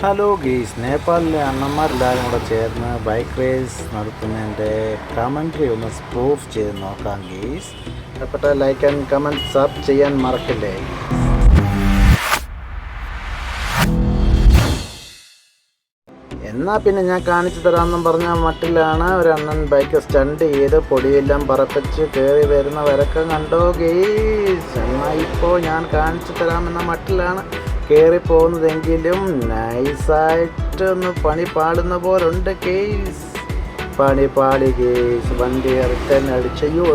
Hello guys, നേപ്പാളിലെ അണ്ണന്മാരെല്ലാവരും കൂടെ ചേർന്ന് ബൈക്ക് റേസ് നടത്തുന്നതിൻ്റെ കമൻട്രി ഒന്ന് പ്രൂഫ് ചെയ്ത് നോക്കാം ഗെയ്സ്. ഇഷ്ടപ്പെട്ട ലൈക്ക് ആൻഡ് കമൻറ്റ് സബ് ചെയ്യാൻ മറക്കല്ലേ. എന്നാൽ പിന്നെ ഞാൻ കാണിച്ചു തരാമെന്നും പറഞ്ഞ മട്ടിലാണ് ഒരു അണ്ണൻ ബൈക്ക് സ്റ്റണ്ട് ചെയ്ത് പൊടിയെല്ലാം പറപ്പിച്ച് കയറി വരുന്ന വരക്കം കണ്ടോ ഗെയ്സ്. എന്നാൽ ഇപ്പോൾ ഞാൻ കാണിച്ചു തരാമെന്ന മട്ടിലാണ് കയറി പോകുന്നതെങ്കിലും നൈസായിട്ടൊന്ന് പണി പാടുന്ന പോലുണ്ട് കേസ്. പണി പാടി കേസ്. വണ്ടി റിട്ടേൺ അടിച്ചയ്യോ.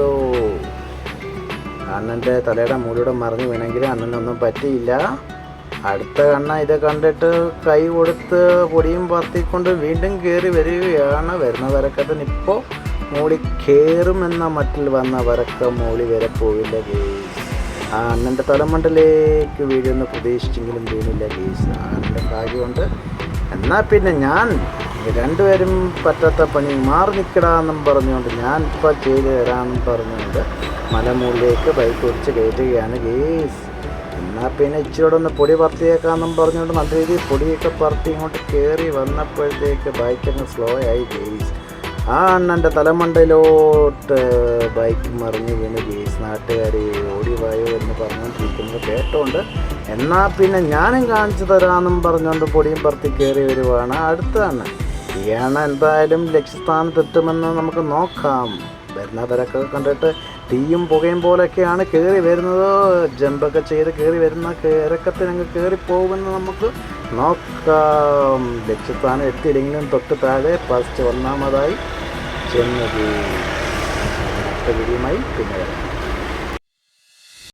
അണ്ണൻ്റെ തലയുടെ മൂലൂടെ മറിഞ്ഞു വീണെങ്കിലും അണ്ണനൊന്നും പറ്റിയില്ല. അടുത്ത കണ്ണ ഇത് കണ്ടിട്ട് കൈ കൊടുത്ത് പൊടിയും പറത്തിക്കൊണ്ട് വീണ്ടും കയറി വരികയാണ്. വരുന്ന വരക്കത്തിന് ഇപ്പോൾ മൂളി കയറുമെന്ന മട്ടിൽ വന്ന വരക്ക മൂളി വരെ പോയില്ല കേസ്. ആ അണ്ണൻ്റെ തലമണ്ടലേക്ക് വീഴുമെന്ന് പ്രതീക്ഷിച്ചെങ്കിലും വീണില്ല കേസ്. അണ്ണൻ്റെ ഭാഗ്യമുണ്ട്. എന്നാൽ പിന്നെ ഞാൻ രണ്ടുപേരും പറ്റാത്ത പണി മാറി നിൽക്കടാന്നും പറഞ്ഞുകൊണ്ട് ഞാൻ ഇപ്പോൾ ചെയ്ത് തരാമെന്നും പറഞ്ഞുകൊണ്ട് മലമുകളിലേക്ക് ബൈക്ക് ഓടിച്ച് കയറ്റുകയാണ് കേസ്. എന്നാൽ പിന്നെ ഇച്ചിരി ഒന്ന് പൊടി പറത്തിയേക്കാമെന്നും പറഞ്ഞുകൊണ്ട് നല്ല രീതിയിൽ പൊടിയൊക്കെ പറത്തി ഇങ്ങോട്ട് കയറി വന്നപ്പോഴത്തേക്ക് ബൈക്കങ്ങ് സ്ലോ ആയി കേസ്. ആ അണ്ണൻ്റെ തലമണ്ടയിലോട്ട് ബൈക്ക് മറിഞ്ഞ് വീണ് കേസ്. നാട്ടുകാർ ഓടിവായോ എന്ന് പറഞ്ഞുകൊണ്ടിരിക്കുന്നത് കേട്ടോണ്ട് എന്നാൽ പിന്നെ ഞാനും കാണിച്ചു തരാമെന്നും പറഞ്ഞുകൊണ്ട് പൊടിയും പറത്തി കയറി വരുവാണ്. അടുത്താണ് ഈ അണ്ണ എന്തായാലും ലക്ഷ്യസ്ഥാനത്തെത്തുമെന്ന് നമുക്ക് നോക്കാം. വരുന്ന തിരക്കൊക്കെ കണ്ടിട്ട് തീയും പുകയും പോലെയൊക്കെയാണ് കയറി വരുന്നത്. ജമ്പൊക്കെ ചെയ്ത് കയറി വരുന്ന ഇറക്കത്തിനങ്ങ് കയറിപ്പോകുമെന്ന് നമുക്ക് നോക്കാം. ലക്ഷ്യസ്ഥാനം എത്തിയില്ലെങ്കിലും തൊട്ട് താഴെ ഫസ്റ്റ് ഒന്നാമതായി ചെന്നത്. അടുത്ത വീഡിയോയുമായി പിന്നെ വരാം.